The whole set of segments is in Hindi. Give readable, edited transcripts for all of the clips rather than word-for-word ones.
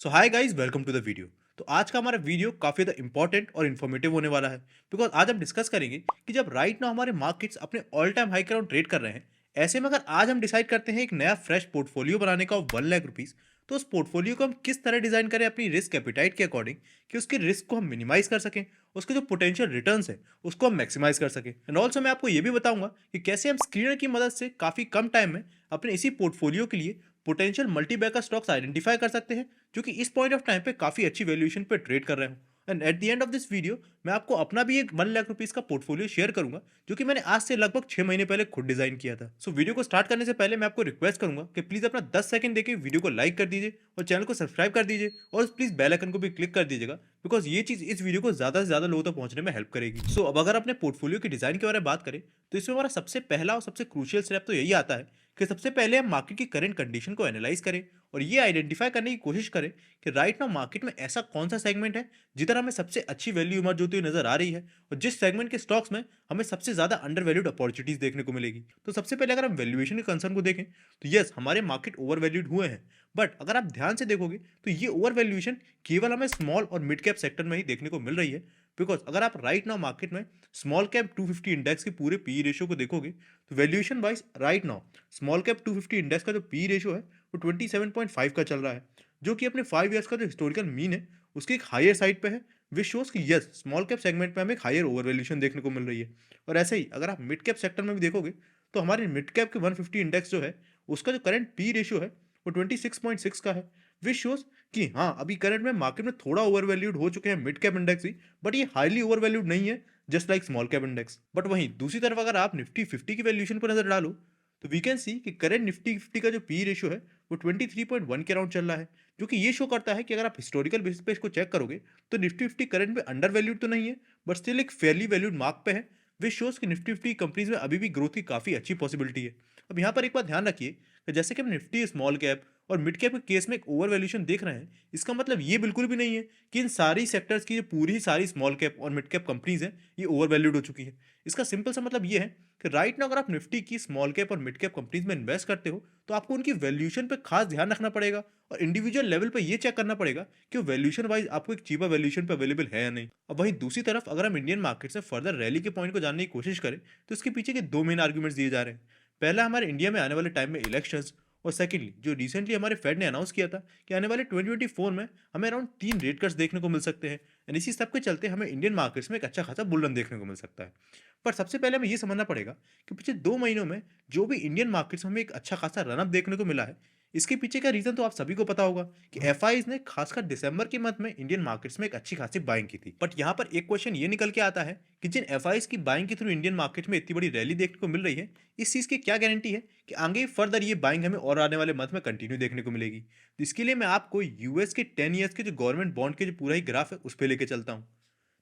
So hi guys, welcome to the video. तो आज का हमारा वीडियो काफ़ी ज़्यादा इंपॉर्टेंट और इन्फॉर्मेटिव होने वाला है, बिकॉज आज हम डिस्कस करेंगे कि जब राइट नाउ हमारे मार्केट्स अपने all time high around trade कर रहे हैं, ऐसे में अगर आज हम डिसाइड करते हैं एक नया फ्रेश पोर्टफोलियो बनाने का 1 लाख रुपीज़, तो उस पोर्टफोलियो को हम किस तरह डिज़ाइन करें अपनी रिस्क एपिटाइट के अकॉर्डिंग कि उसके रिस्क को हम मिनिमाइज कर सकें, उसके जो पोटेंशियल रिटर्न्स है उसको हम मैक्सिमाइज कर सकें। एंड ऑल्सो मैं आपको ये भी बताऊंगा कि कैसे हम स्क्रीनर की मदद से काफ़ी कम टाइम में अपने इसी पोर्टफोलियो के लिए potential multi bagger stocks identify कर सकते हैं, जो कि इस पॉइंट ऑफ टाइम पे काफी अच्छी वैल्यूएशन पे ट्रेड कर रहे हो। And at the end of this video मैं आपको अपना भी एक 1 लाख रुपीज का पोर्टफोलियो शेयर करूंगा, जो कि मैंने आज से लगभग 6 महीने पहले खुद डिजाइन किया था। सो वीडियो को स्टार्ट करने से पहले मैं आपको रिक्वेस्ट करूंगा कि प्लीज अपना 10 सेकंड देके वीडियो को लाइक कर दीजिए और चैनल को सब्सक्राइब कर दीजिए और प्लीज बेल आइकन को भी क्लिक कर दीजिएगा, बिकॉज ये चीज इस वीडियो को ज्यादा से ज्यादा लोगों तक पहुंचने में हेल्प करेगी। सो अब अगर अपने पोर्टफोलियो की डिजाइन के बारे में बात करें, तो इसमें हमारा सबसे पहला और सबसे क्रूशियल स्टेप तो यही आता है कि सबसे पहले हम मार्केट की करंट कंडीशन को एनालाइज करें और ये आइडेंटिफाई करने की कोशिश करें कि राइट नाउ मार्केट में ऐसा कौन सा सेगमेंट है जिधर हमें सबसे अच्छी वैल्यू इमर्ज होती हुई नजर आ रही है और जिस सेगमेंट के स्टॉक्स में हमें सबसे ज्यादा अंडर वैल्यूड अपॉर्चुनिटीज देखने को मिलेगी। तो सबसे पहले अगर हम वैल्यूएशन के कंसर्न को देखें, तो यस, हमारे मार्केट ओवर वैल्यूड हुए हैं, बट अगर आप ध्यान से देखोगे तो ये ओवर वैल्यूएशन केवल हमें स्मॉल और मिड कैप सेक्टर में ही देखने को मिल रही है। बिकॉज अगर आप राइट नाउ मार्केट में स्मॉल कैप 250 इंडेक्स के पूरे पी रेशियो को देखोगे, तो valuation wise right now small cap 250 index का जो पी रेशियो है वो 27.5 का चल रहा है, जो कि अपने 5 ईयर्स का जो हिस्टोरिकल मीन है उसकी एक हायर साइड पे है, विच शोज कि यस, स्मॉल कैप सेगमेंट में हमें एक हायर ओवर वैल्यूएशन देखने को मिल रही है। और ऐसे ही अगर आप मिड कैप सेक्टर में भी देखोगे, तो हमारे मिड कैप के 150 इंडेक्स जो है उसका जो करंट पी रेशियो है वो 26.6 का है, विच शोज कि हाँ, अभी करंट में मार्केट में थोड़ा ओवर वैल्यूड हो चुके हैं mid cap index he, but ये हाईली ओवर वैल्यूड नहीं है, just like small cap index. But वहीं दूसरी तरफ अगर आप निफ्टी 50 की वैल्यूएशन पर नजर डालो, तो वी कैन सी कि करंट निफ्टी 50 का जो पी रेशियो है वो 23.1 के अराउंड चल रहा है, जो कि ये शो करता है कि अगर आप हिस्टोरिकल बेसिस पे इसको चेक करोगे, तो निफ्टी 50 करंट में अंडर वैल्यूड तो नहीं है, बट स्टिल एक फेयरली वैल्यूड मार्क पे है, विच शोज कि निफ्टी 50 कंपनीज में अभी भी ग्रोथ की काफी अच्छी पॉसिबिलिटी है। अब यहाँ पर एक बात ध्यान रखिए कि जैसे कि हम निफ्टी स्मॉल कैप और मिड कैप के केस में एक ओवर वैल्यूएशन देख रहे हैं, इसका मतलब ये बिल्कुल भी नहीं है कि इन सारी सेक्टर्स की जो पूरी सारी स्मॉल कैप और मिड कैप कंपनीज हैं ये ओवर वैल्यूड हो चुकी है। इसका सिंपल सा मतलब ये है कि राइट नाउ अगर आप निफ्टी की स्मॉल कैप और मिड कैप कंपनीज में इन्वेस्ट करते हो, तो आपको उनकी वैल्यूएशन पे खास ध्यान रखना पड़ेगा और इंडिविजुअल लेवल पे ये चेक करना पड़ेगा कि वो वैल्यूएशन वाइज आपको एक चीपर वैल्यूएशन पे अवेलेबल है या नहीं। अब वहीं दूसरी तरफ अगर हम इंडियन मार्केट से फर्दर रैली के पॉइंट को जानने की कोशिश करें, तो इसके पीछे के दो मेन आर्ग्यूमेंट्स दिए जा रहे हैं। पहला, हमारे इंडिया में आने वाले टाइम में इलेक्शंस, और सेकेंडली जो रिसेंटली हमारे फेड ने अनाउंस किया था कि आने वाले 2024 में हमें अराउंड 3 रेट कट्स देखने को मिल सकते हैं, एंड इसी सब के चलते हमें इंडियन मार्केट्स में एक अच्छा खासा बुल रन देखने को मिल सकता है। पर सबसे पहले हमें ये समझना पड़ेगा कि पिछले 2 महीनों में जो भी इंडियन मार्केट्स में हमें एक अच्छा खासा रनअप देखने को मिला है, इसके पीछे का रीजन तो आप सभी को पता होगा कि एफआईज ने खासकर दिसंबर के मंथ में इंडियन मार्केट्स में एक अच्छी खासी बाइंग की थी। बट यहाँ पर एक क्वेश्चन ये निकल के आता है कि जिन एफआईज की बाइंग के थ्रू इंडियन मार्केट में इतनी बड़ी रैली देखने को मिल रही है, इस चीज की क्या गारंटी है कि आगे फर्दर ये बाइंग हमें और आने वाले मंथ में कंटिन्यू देखने को मिलेगी। तो इसके लिए मैं आपको यूएस के 10 ईयर्स के जो गवर्नमेंट बॉन्ड के जो पूरा ही ग्राफ है उस पर लेके चलता हूँ।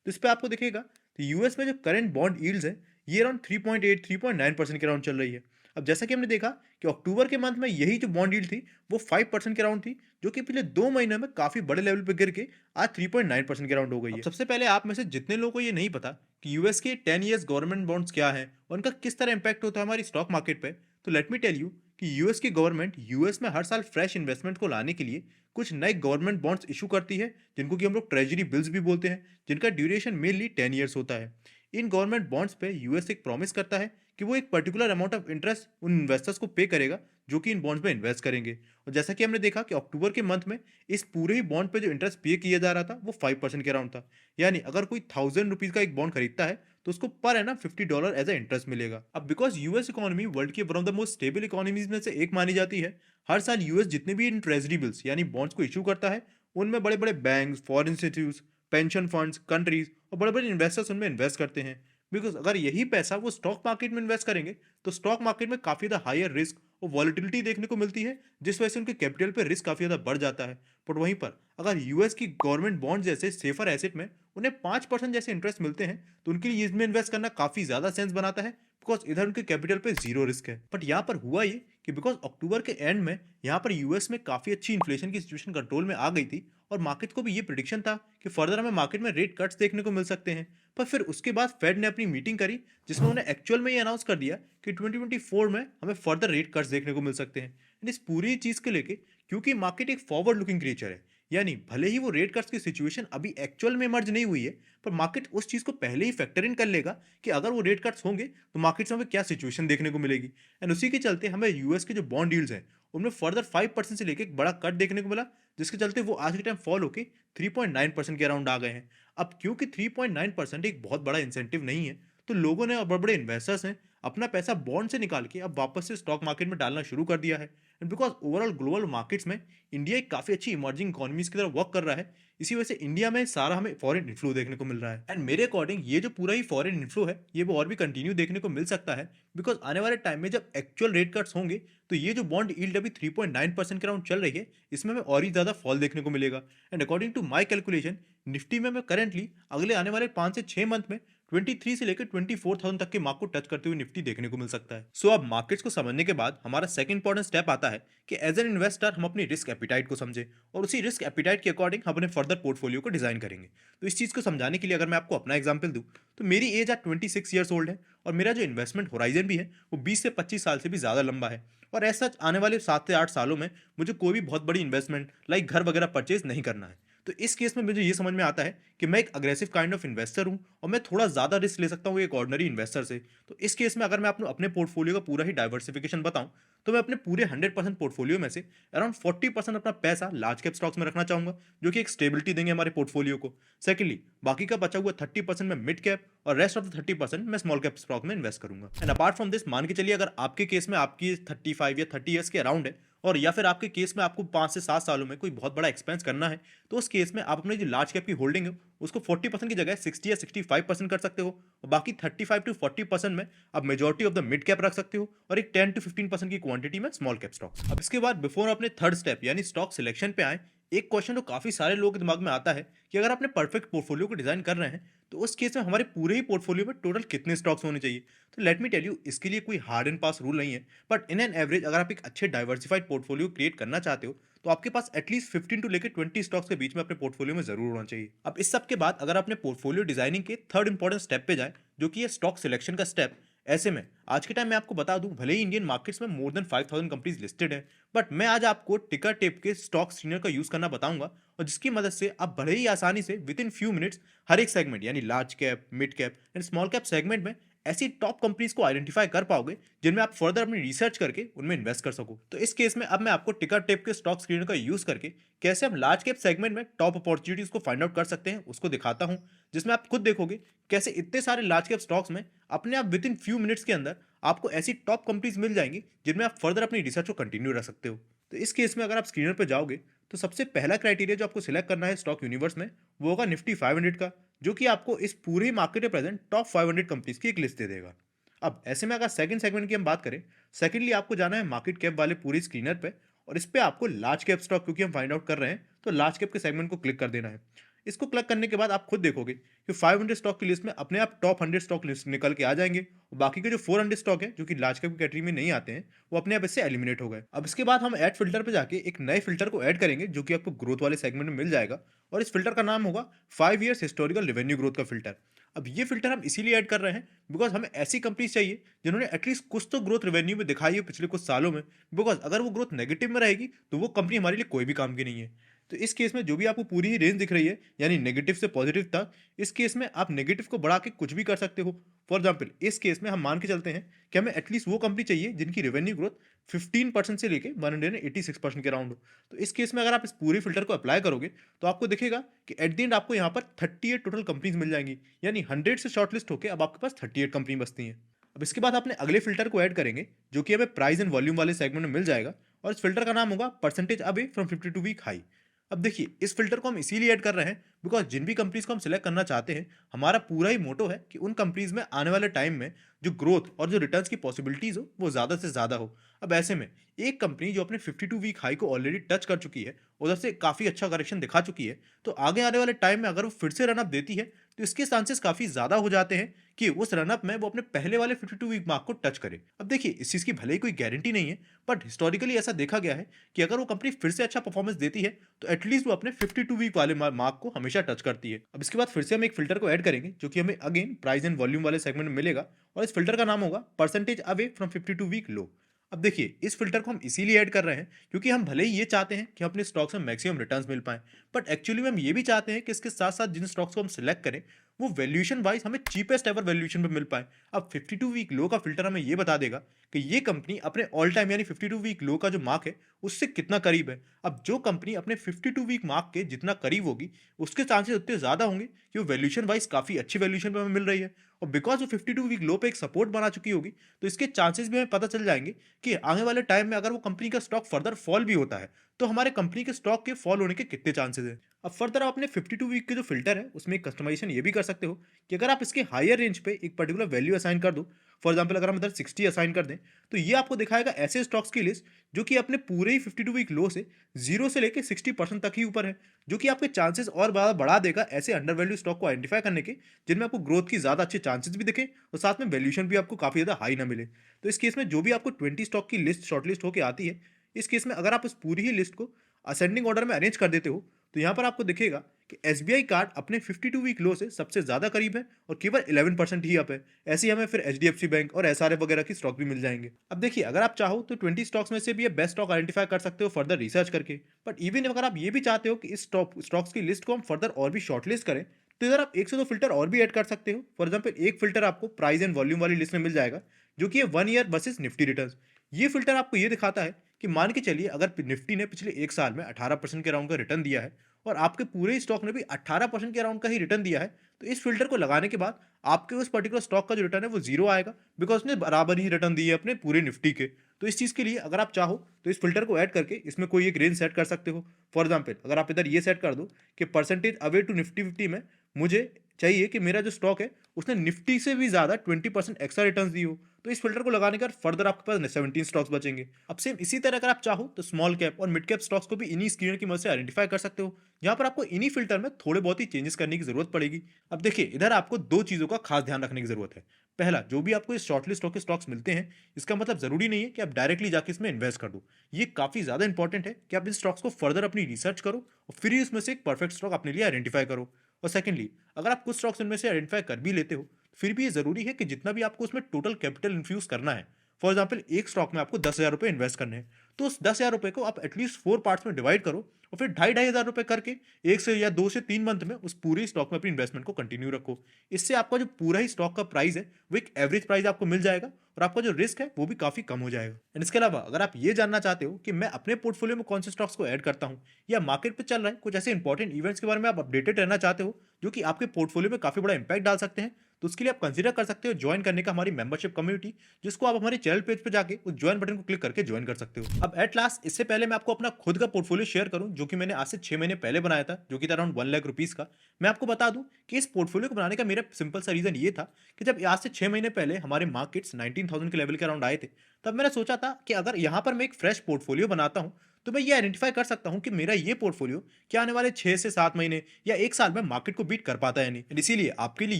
तो इस पे आपको दिखेगा, तो यूएस में जो करंट बॉन्ड यील्ड्स है ये अराउंड 3.8 3.9% के अराउंड चल रही है। अब जैसा कि हमने देखा कि अक्टूबर के मंथ में यही जो बॉन्ड यील्ड थी वो 5% के अराउंड थी, जो कि पिछले 2 महीने में काफी बड़े लेवल पे गिर के आज 3.9% के अराउंड हो गई है। अब सबसे पहले आप में से जितने लोगों को ये नहीं पता कि यूएस के 10 ईयर्स गवर्नमेंट बॉन्ड्स क्या है और उनका किस तरह इंपैक्ट होता है हमारी स्टॉक मार्केट पे, तो लेट मी टेल यू कि यूएस की गवर्नमेंट यूएस में हर साल फ्रेश इन्वेस्टमेंट को लाने के लिए कुछ नए गवर्नमेंट बॉन्ड्स इशू करती है, जिनको कि हम लोग ट्रेजरी बिल्स भी बोलते हैं, जिनका ड्यूरेशन मेनली 10 ईयर्स होता है। इन गवर्नमेंट बॉन्ड्स पे यूएस एक प्रॉमिस करता है कि वो एक पर्टिकुलर अमाउंट ऑफ इंटरेस्ट उन इन्वेस्टर्स को पे करेगा जो कि इन बॉन्ड्स में इन्वेस्ट करेंगे। और जैसा कि हमने देखा कि अक्टूबर के मंथ में इस पूरे ही बॉन्ड पे जो इंटरेस्ट पे किया जा रहा था वो 5% के अराउंड था। यानी अगर कोई 1000 रुपीज का एक बॉन्ड खरीदता है, तो उसको per annum $50 as a interest मिलेगा। अब बिकॉज यूएस इकोनॉमी वर्ल्ड की one of the most stable economies में से एक मानी जाती है, हर साल यूएस जितने भी इन ट्रेजरी बिल्स यानी बॉन्ड्स को इशू करता है, उनमें बड़े बड़े bank, foreign institute, pension funds, countries और बड़े बड़े इन्वेस्टर्स उनमें इन्वेस्ट करते हैं। बिकॉज अगर यही पैसा वो स्टॉक मार्केट में इन्वेस्ट करेंगे, तो स्टॉक मार्केट में काफी ज्यादा हायर रिस्क और वॉलिटिलिटी देखने को मिलती है, जिस वजह से उनके कैपिटल पे रिस्क काफी ज्यादा बढ़ जाता है। बट वहीं पर अगर यूएस की गवर्नमेंट बॉन्ड जैसे सेफर एसेट में उन्हें 5% जैसे इंटरेस्ट मिलते हैं, तो उनके लिए इसमें इन्वेस्ट करना काफी ज्यादा सेंस बनाता है, बिकॉज इधर उनके कैपिटल पे जीरो रिस्क है। बट यहाँ पर हुआ ये कि बिकॉज अक्टूबर के एंड में यहाँ पर यूएस में काफी अच्छी इन्फ्लेशन की सिचुएशन कंट्रोल में आ गई थी, और मार्केट को भी ये प्रिडिक्शन था कि फर्दर हमें मार्केट में रेट कट्स देखने को मिल सकते हैं। पर फिर उसके बाद फेड ने अपनी मीटिंग करी, जिसमें उन्होंने एक्चुअल में ये अनाउंस कर दिया कि 2024 में हमें फर्दर रेट कट्स देखने को मिल सकते हैं। इस पूरी चीज को लेके, क्योंकि मार्केट एक फॉरवर्ड लुकिंग क्रिएचर है, यानी भले ही वो रेट कट्स की सिचुएशन अभी एक्चुअल में इमर्ज नहीं हुई है, पर मार्केट उस चीज़ को पहले ही फैक्टर इन कर लेगा कि अगर वो रेट कट्स होंगे तो मार्केट्स में हमें क्या सिचुएशन देखने को मिलेगी। एंड उसी के चलते हमें यूएस के जो बॉन्ड डील्स हैं उनमें फर्दर 5% से लेकर एक बड़ा कट देखने को मिला, जिसके चलते वो आज के टाइम फॉल होकर 3.9% के अराउंड आ गए हैं। अब क्योंकि 3.9% एक बहुत बड़ा इंसेंटिव नहीं है, तो लोगों ने और बड़े बड़े इन्वेस्टर्स हैं अपना पैसा बॉन्ड से निकाल के अब वापस से स्टॉक मार्केट में डालना शुरू कर दिया है। And because overall global markets में इंडिया एक काफ़ी अच्छी इमर्जिंग इकोनॉमीज की तरफ वर्क कर रहा है, इसी वजह से इंडिया में सारा हमें फॉरेन इन्फ्लो देखने को मिल रहा है। एंड मेरे अकॉर्डिंग ये जो पूरा ही फॉरेन इन्फ्लो है ये वो और भी कंटिन्यू देखने को मिल सकता है, बिकॉज आने वाले टाइम में जब एक्चुअल रेट कट्स होंगे तो ये जो बॉन्ड यील्ड अभी 3.9% के राउंड चल रही है इसमें हमें और ही ज़्यादा फॉल देखने को मिलेगा। And according to my calculation Nifty में मैं करंटली अगले आने वाले 5 से 6 मंथ में 23 से लेकर 24,000 तक के मार्क को टच करते हुए निफ्टी देखने को मिल सकता है। सो अब मार्केट्स को समझने के बाद हमारा सेकंड इंपॉर्टेंट स्टेप आता है कि एज एन इन्वेस्टर हम अपनी रिस्क एपिटाइट को समझें और उसी रिस्क एपिटाइट के अकॉर्डिंग हम अपने फर्दर पोर्टफोलियो को डिजाइन करेंगे। तो इस चीज़ को समझाने के लिए अगर मैं आपको अपना एग्जाम्पल दूँ तो मेरी एज आज 26 ईयर्स ओल्ड है और मेरा जो इन्वेस्टमेंट होराइजन भी है वो 20 से 25 साल से भी ज़्यादा लंबा है। और ऐसा आने वाले 7 से 8 सालों में मुझे कोई भी बहुत बड़ी इन्वेस्टमेंट लाइक घर वगैरह परचेज नहीं करना है। तो इस केस में मुझे ये समझ में आता है कि मैं एक अग्रेसिव काइंड ऑफ इन्वेस्टर हूँ और मैं थोड़ा ज़्यादा रिस्क ले सकता हूँ एक ऑर्डिनरी इन्वेस्टर से। तो इस केस में अगर मैं अपने पोर्टफोलियो का पूरा ही डाइवर्सिफिकेशन बताऊँ तो मैं अपने पूरे 100% पोर्टफोलियो में से अराउंड 40% अपना पैसा लार्ज कैप स्टॉक्स में रखना चाहूँगा, जो कि एक स्टेबिलिटी देंगे हमारे पोर्टफोलियो को। सेकेंडली बाकी का बचा हुआ 30% मैं मिड कैप और रेस्ट ऑफ द 30% मैं स्मॉल कैप स्टॉक में इन्वेस्ट करूंगा। एंड अपार्ट फ्रॉम दिस मान के चलिए अगर आपके केस में आपकी 35 या 30 ईयर्स के अराउंड है और या फिर आपके केस में आपको 5 से 7 सालों में कोई बहुत बड़ा एक्सपेंस करना है, तो उस केस में आप अपने जो लार्ज कैप की होल्डिंग है उसको 40% की जगह 60 या 65% कर सकते हो और बाकी 35 to 40% में आप majority of the mid cap रख सकते हो और एक 10 to 15% की क्वांटिटी में स्मॉल कैप स्टॉक। अब इसके बाद बिफोर अपने थर्ड स्टेप यानी स्टॉक सिलेक्शन पे आए, एक क्वेश्चन जो काफी सारे लोगों के दिमाग में आता है कि अगर आपने परफेक्ट पोर्टफोलियो को डिजाइन कर रहे हैं तो उस केस में हमारे पूरे ही पोर्टफोलियो में टोटल कितने स्टॉक्स होने चाहिए। तो लेट मी टेल यू, इसके लिए कोई हार्ड एंड पास रूल नहीं है, बट इन एन एवरेज अगर आप एक अच्छे डाइवर्सिफाइड पोर्टफोलियो क्रिएट करना चाहते हो तो आपके पास एटलीस्ट 15 टू लेकर 20 स्टॉक्स के बीच में अपने पोर्टफोलियो में जरूर होना चाहिए। अब इस सब के बाद अगर अपने पोर्टफोलियो डिजाइनिंग के थर्ड इंपॉर्टेंट स्टेप पे जाए, जो कि है स्टॉक सिलेक्शन का स्टेप। ऐसे में आज के टाइम में आपको बता दूं, भले ही इंडियन मार्केट्स में मोर देन 5,000 कंपनीज लिस्टेड है, बट मैं आज आपको टिकर टेप के स्टॉक स्क्रीनर का यूज करना बताऊंगा और जिसकी मदद से आप बड़े ही आसानी से विद इन फ्यू मिनट्स हर एक सेगमेंट यानी large cap, mid cap and small cap segment में ऐसी टॉप कंपनीज को आइडेंटिफाई कर पाओगे जिनमें आप फर्दर अपनी रिसर्च करके उनमें इन्वेस्ट कर सको। तो इस केस में अब मैं आपको टिकर टेप के स्टॉक स्क्रीनर का यूज करके कैसे हम लार्ज कैप सेगमेंट में टॉप अपॉर्चुनिटीज को फाइंड आउट कर सकते हैं उसको दिखाता हूं, जिसमें आप खुद देखोगे कैसे इतने सारे लार्ज कैप स्टॉक्स में अपने आप विद इन फ्यू मिनट्स के अंदर आपको ऐसी टॉप कंपनीज मिल जाएंगी जिनमें आप फर्दर अपनी रिसर्च को कंटिन्यू रख सकते हो। तो इस केस में अगर आप स्क्रीनर पर जाओगे तो सबसे पहला क्राइटेरिया जो आपको सिलेक्ट करना है स्टॉक यूनिवर्स में वो होगा निफ्टी 500 का, जो कि आपको इस पूरे मार्केट में प्रेजेंट टॉप 500 कंपनीज की एक लिस्ट दे देगा। अब ऐसे में अगर सेकंड सेगमेंट की हम बात करें, सेकंडली आपको जाना है मार्केट कैप वाले पूरे स्क्रीनर पे और इस पे आपको लार्ज कैप स्टॉक क्योंकि हम फाइंड आउट कर रहे हैं तो लार्ज कैप के सेगमेंट को क्लिक कर देना है। इसको क्लिक करने के बाद आप खुद देखोगे कि 500 स्टॉक की लिस्ट में अपने आप टॉप 100 स्टॉक लिस्ट निकल के आ जाएंगे और बाकी के जो 400 स्टॉक है जो कि लार्ज कैप की कैटेगरी में नहीं आते हैं वो अपने आप इससे एलिमिनेट हो गए। अब इसके बाद हम ऐड फिल्टर पे जाके एक नए फिल्टर को ऐड करेंगे जो कि आपको ग्रोथ वाले सेगमेंट में मिल जाएगा और इस फिल्टर का नाम होगा 5 ईयर्स हिस्टोरिकल रेवेन्यू ग्रोथ का फिल्टर। अब ये फिल्टर हम इसीलिए ऐड कर रहे हैं बिकॉज हमें ऐसी कंपनीज चाहिए जिन्होंने एटलीस्ट कुछ तो ग्रोथ रेवेन्यू में दिखाई है पिछले कुछ सालों में, बिकॉज अगर वो ग्रोथ नेगेटिव में रहेगी तो वो कंपनी हमारे लिए कोई भी काम की नहीं है। तो इस केस में जो भी आपको पूरी ही रेंज दिख रही है यानी नेगेटिव से पॉजिटिव तक, इस केस में आप नेगेटिव को बढ़ा के कुछ भी कर सकते हो। फॉर एग्जाम्पल इस केस में हम मान के चलते हैं कि हमें एटलीस्ट वो कंपनी चाहिए जिनकी रेवेन्यू ग्रोथ 15% से लेके 186% के राउंड हो। तो इस केस में अगर आप इस पूरे फिल्टर को अप्लाई करोगे तो आपको दिखेगा कि एट द एंड आपको यहाँ पर 38 टोटल कंपनीज मिल जाएंगी, यानी 100 से शॉर्टलिस्ट होकर अब आपके पास 38 कंपनी बचती हैं। अब इसके बाद अपने अगले फिल्टर को ऐड करेंगे जो कि हमें प्राइस एंड वॉल्यूम वाले सेगमेंट में मिल जाएगा और इस फिल्टर का नाम होगा percentage away from 52 week high. अब देखिए इस फिल्टर को हम इसीलिए ऐड कर रहे हैं बिकॉज जिन भी कंपनीज को हम सिलेक्ट करना चाहते हैं हमारा पूरा ही मोटो है कि उन कंपनीज में आने वाले टाइम में जो ग्रोथ और जो रिटर्न्स की पॉसिबिलिटीज हो वो ज़्यादा से ज़्यादा हो। अब ऐसे में एक कंपनी जो अपने 52 वीक हाई को ऑलरेडी टच कर चुकी है, उधर से काफ़ी अच्छा करेक्शन दिखा चुकी है, तो आगे आने वाले टाइम में अगर वो फिर से रनअप देती है तो इसके चांसेस काफ़ी ज़्यादा हो जाते हैं कि उस रनअप में वो अपने पहले वाले 52 वीक मार्क को टच करे। अब देखिए इस चीज़ की भले ही कोई गारंटी नहीं है, बट हिस्टोरिकली ऐसा देखा गया है कि अगर वो कंपनी फिर से अच्छा परफॉर्मेंस देती है तो एटलीस्ट वो अपने 52 वीक वाले मार्क को हमेशा टच करती है। अब इसके बाद फिर से हम एक फिल्टर को ऐड करेंगे जो कि हमें अगेन प्राइस एंड वॉल्यूम वाले सेगमेंट में मिलेगा और इस फिल्टर का नाम होगा percentage away from 52 week low. अब देखिए, इस फ़िल्टर को हम इसीलिए ऐड कर रहे हैं क्योंकि हम भले ही ये चाहते हैं कि अपने स्टॉक्स में मैक्सिमम रिटर्न्स मिल पाएँ, बट एक्चुअली में हम ये भी चाहते हैं कि इसके साथ-साथ जिन स्टॉक्स को हम सिलेक्ट करें, वो वैल्यूएशन वाइज़ हमें चीपेस्ट एवर वैल्यूएशन पे मिल पाएँ। अब 52 वीक लो का फ़िल्टर हमें ये बता देगा कि ये कंपनी अपने ऑल टाइम यानी 52 वीक लो का जो मार्क है, उससे कितना करीब है। अब जो कंपनी अपने 52 वीक मार्क के जितना करीब होगी, उसके चांसेस उतने ज़्यादा होंगे कि वो वैल्यूएशन वाइज़ काफ़ी अच्छी वैल्यूएशन पे हमें मिल रही है, और बिकॉज़ वो 52 वीक लो पे एक सपोर्ट बना चुकी होगी, तो इसके चांसेस भी हमें पता चल जाएँगे कि आने वाले टाइम में अगर वो कंपनी का स्टॉक फर्दर फॉल भी होता है, तो हमारे कंपनी के स्टॉक के फॉल होने के कितने चांसेस हैं। अब फर्दर आप अपने 52 वीक के जो फ़िल्टर है, उसमें एक कस्टमाइज़ेशन ये भी कर सकते हो कि अगर आप इसके हायर रेंज पे एक पर्टिकुलर वैल्यू असाइन कर दो, फॉर एग्ज़ाम्पल अगर हम इधर 60 असाइन कर दें, तो ये आपको दिखाएगा ऐसे स्टॉक्स की लिस्ट जो कि अपने पूरे ही 52 वीक लो से 0 से लेके 60% तक ही ऊपर है, जो कि आपके चांसेस और ज़्यादा बढ़ा देगा ऐसे अंडर वैल्यू स्टॉक को आइडेंटिफ़ाई करने के, जिनमें आपको ग्रोथ की ज़्यादा अच्छे चांसेस भी दिखें और साथ में वैल्यूएशन भी आपको काफ़ी ज़्यादा हाई ना मिले। तो इस केस में जो भी आपको 20 स्टॉक की लिस्ट शॉर्टलिस्ट होके आती है, इस केस में अगर आप इस पूरी ही लिस्ट को असेंडिंग ऑर्डर में अरेंज कर देते हो, तो यहाँ पर आपको दिखेगा कि एसबीआई कार्ड अपने 52 वीक लो से सबसे ज़्यादा करीब है और केवल 11% ही अप है। ऐसे ही हमें फिर एचडीएफसी बैंक और एसआरएफ वगैरह की स्टॉक भी मिल जाएंगे। अब देखिए, अगर आप चाहो तो 20 स्टॉक्स में से भी ये बेस्ट स्टॉक आइडेंटिफाई कर सकते हो फर्दर रिसर्च करके। बट इवन अगर आप ये भी चाहते हो कि इस स्टॉक्स की लिस्ट को हम फर्दर और भी शॉर्टलिस्ट करें, तो इधर आप एक से दो फिल्टर और भी ऐड कर सकते हो। फॉर एग्जाम्पल, एक फिल्टर आपको प्राइस एंड वॉल्यूम वाली लिस्ट में मिल जाएगा, जो कि है 1 ईयर वर्सेस निफ्टी रिटर्न। ये फिल्टर आपको ये दिखाता है कि मान के चलिए अगर निफ्टी ने पिछले एक साल में 18% के अराउंड का रिटर्न दिया है और आपके पूरे स्टॉक ने भी 18% के अराउंड का ही रिटर्न दिया है, तो इस फिल्टर को लगाने के बाद आपके उस पर्टिकुलर स्टॉक का जो रिटर्न है वो जीरो आएगा, बिकॉज उसने बराबर ही रिटर्न दिए अपने पूरे निफ्टी के। तो इस चीज़ के लिए अगर आप चाहो तो इस फिल्टर को ऐड करके इसमें कोई एक रेंज सेट कर सकते हो। फॉर एग्जाम्पल, अगर आप इधर ये सेट कर दो कि परसेंटेज अवे टू निफ्टी 50 में मुझे चाहिए कि मेरा जो स्टॉक है उसने निफ्टी से भी ज़्यादा 20% एक्स्ट्रा रिटर्न दी हो, तो इस फिल्टर को लगाने के बाद फर्दर आपके पास 17 स्टॉक्स बचेंगे। अब सेम इसी तरह अगर आप चाहो तो स्मॉल कैप और मिड कैप स्टॉक्स को भी इन्हीं स्क्रीनर की मदद से आइडेंटिफाई कर सकते हो, जहां पर आपको इन्हीं फिल्टर में थोड़े बहुत ही चेंजेस करने की जरूरत पड़ेगी। अब देखिए, इधर आपको दो चीज़ों का खास ध्यान रखने की जरूरत है। पहला, जो भी आपको इस शॉर्टलिस्ट होकर स्टॉक्स मिलते हैं, इसका मतलब जरूरी नहीं है कि आप डायरेक्टली जाके इसमें इन्वेस्ट कर दो। ये काफ़ी ज़्यादा इंपॉर्टेंट है कि आप इन स्टॉक्स को फर्दर अपनी रिसर्च करो और फिर ही उसमें से एक परफेक्ट स्टॉक अपने लिए आइडेंटिफाई करो। और सेकेंडली, अगर आप कुछ स्टॉक्स इनमें से आइडेंटिफाई कर भी लेते हो, फिर भी ये ज़रूरी है कि जितना भी आपको उसमें टोटल कैपिटल इन्फ्यूज़ करना है, फॉर एग्जाम्पल एक स्टॉक में आपको 10,000 रुपये इन्वेस्ट करने हैं, तो उस 10,000 रुपये को आप एटलीस्ट 4 पार्ट्स में डिवाइड करो और फिर ढाई ढाई हज़ार रुपये करके एक से या 2 से 3 मंथ में उस पूरे स्टॉक में अपनी इन्वेस्टमेंट को कंटिन्यू रखो। इससे आपका जो पूरा ही स्टॉक का प्राइस है वो एक एवरेज प्राइस आपको मिल जाएगा और आपका जो रिस्क है वो भी काफ़ी कम हो जाएगा। एंड इसके अलावा अगर आप ये जानना चाहते हो कि मैं अपने पोर्टफोलियो में कौन से स्टॉक्स को ऐड करता हूँ या मार्केट पे चल रहे हैं कुछ ऐसे इंपॉर्टेंट इवेंट्स के बारे में आप अपडेटेड रहना चाहते हो जो कि आपके पोर्टफोलियो में काफ़ी बड़ा इंपैक्ट डाल सकते हैं, तो उसके लिए आप कंसीडर कर सकते हो ज्वाइन करने का हमारी मेंबरशिप कम्युनिटी, जिसको आप हमारे चैनल पेज पे जाके उस ज्वाइन बटन को क्लिक करके ज्वाइन कर सकते हो। अब एट लास्ट, इससे पहले मैं आपको अपना खुद का पोर्टफोलियो शेयर करूं जो कि मैंने आज से 6 महीने पहले बनाया था, जो कि था अराउंड 1 लाख रुपीज़ का। मैं आपको बता दूं कि इस पोर्टफोलियो को बनाने का मेरा सिंपल सा रीजन ये था कि जब आज से 6 महीने पहले हमारे मार्केट्स 19,000 के लेवल के अराउंड आए थे, तब मैंने सोचा था कि अगर यहाँ पर मैं एक फ्रेश पोर्टफोलियो बनाता हूँ, तो मैं ये आइडेंटिफाई कर सकता हूँ कि मेरा ये पोर्टफोलियो क्या आने वाले 6 से 7 महीने या एक साल में मार्केट को बीट कर पाता है या नहीं। And इसीलिए आपके लिए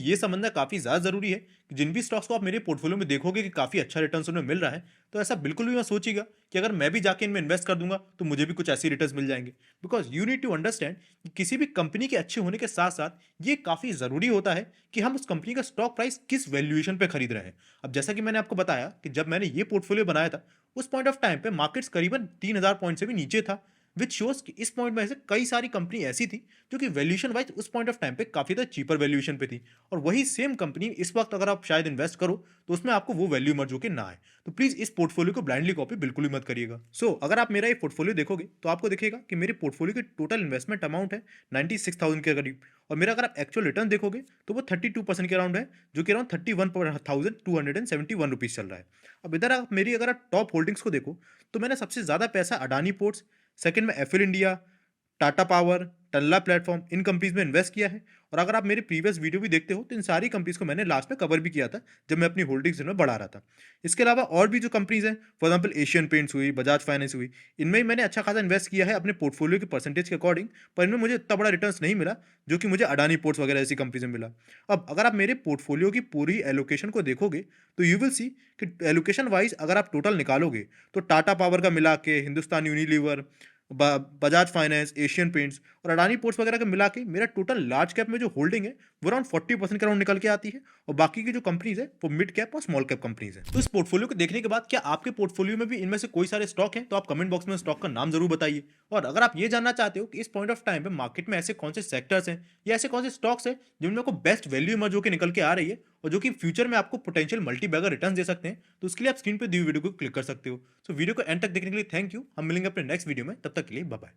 ये समझना काफ़ी ज़्यादा ज़रूरी है कि जिन भी स्टॉक्स को आप मेरे पोर्टफोलियो में देखोगे कि काफ़ी अच्छा रिटर्न उनमें मिल रहा है, तो ऐसा बिल्कुल भी मत सोचिएगा कि अगर मैं भी जाके इनमें इन्वेस्ट कर दूंगा तो मुझे भी कुछ ऐसे रिटर्न मिल जाएंगे। Because you need to understand कि किसी भी कंपनी के अच्छे होने के साथ साथ ये काफ़ी ज़रूरी होता है कि हम उस कंपनी का स्टॉक प्राइस किस वैल्यूएशन पे खरीद रहे हैं। अब जैसा कि मैंने आपको बताया कि जब मैंने ये पोर्टफोलियो बनाया था, उस पॉइंट ऑफ टाइम पे मार्केट्स करीबन 3,000 पॉइंट से भी नीचे था, विच शोज कि इस पॉइंट में से कई सारी कंपनी ऐसी थी जो कि वैल्यूएशन वाइज उस पॉइंट ऑफ टाइम पे काफी ज्यादा चीपर वैल्यूएशन पे थी, और वही सेम कंपनी इस वक्त अगर आप शायद इन्वेस्ट करो तो उसमें आपको वो वैल्यू मर्ज होकर ना आए। तो प्लीज इस पोर्टफोलियो को ब्लाइंडली कॉपी बिल्कुल भी मत करिएगा। अगर आप मेरा ये पोर्टफोलियो देखोगे तो आपको दिखेगा कि मेरे पोर्टफोलियो की टोटल इन्वेस्टमेंट अमाउंट है 96,000 के करीब, और मेरा अगर आप एक्चुअल रिटर्न देखोगे तो वो 32% के अराउंड है, जो कि अराउंड 31,271 रुपीज़ चल रहा है। अब इधर आप मेरी अगर आप टॉप होल्डिंग्स को देखो, तो मैंने सबसे ज़्यादा पैसा अडानी पोर्ट्स, सेकंड में एफिल इंडिया, टाटा पावर, टल्ला प्लेटफॉर्म, इन कंपनीज में इन्वेस्ट किया है। और अगर आप मेरी प्रीवियस वीडियो भी देखते हो तो इन सारी कंपनीज को मैंने लास्ट में कवर भी किया था जब मैं अपनी होल्डिंग्स इनमें बढ़ा रहा था। इसके अलावा और भी जो कंपनीज हैं, फॉर एग्जांपल एशियन पेंट्स हुई, बजाज फाइनेंस हुई, इनमें ही मैंने अच्छा खासा इन्वेस्ट किया है अपने पोर्टफोलियो के परसेंटेज के अकॉर्डिंग, पर इनमें मुझे इतना बड़ा रिटर्न नहीं मिला जो कि मुझे अडानी पोर्ट्स वगैरह ऐसी कंपनी से मिला। अब अगर आप मेरे पोर्टफोलियो की पूरी एलोकेशन को देखोगे तो यू विल सी कि एलोकेशन वाइज अगर आप टोटल निकालोगे तो टाटा पावर का मिला के, Hindustan Unilever, Bajaj finance, Asian paints और अडानी पोर्ट्स वगैरह के मिला के मेरा टोटल लार्ज कैप में जो होल्डिंग है वो अराउंड 40% के अराउंड निकल के आती है। और बाकी की जो कंपनीज है वो मिड कैप और स्मॉल कैप कंपनीज है। तो इस पोर्टफोलियो को देखने के बाद क्या आपके पोर्टफोलियो में भी इनमें से कोई सारे स्टॉक हैं, तो आप कमेंट बॉक्स में स्टॉक का नाम जरूर बताइए। और अगर आप ये जानना चाहते हो कि इस पॉइंट ऑफ टाइम पे मार्केट में ऐसे कौन से सेक्टर्स हैं या ऐसे कौन से स्टॉक्स हैं जिनमें को बेस्ट वैल्यू इमर्ज होकर निकल के आ रही है और जो कि फ्यूचर में आपको पोटेंशियल मल्टी बैगर रिटर्न दे सकते हैं, तो उसके लिए आप स्क्रीन पे दी हुई वीडियो को क्लिक कर सकते हो। सो वीडियो को एंड तक देखने के लिए थैंक यू। हम मिलेंगे अपने नेक्स्ट वीडियो में, तब तक के लिए बाय बाय।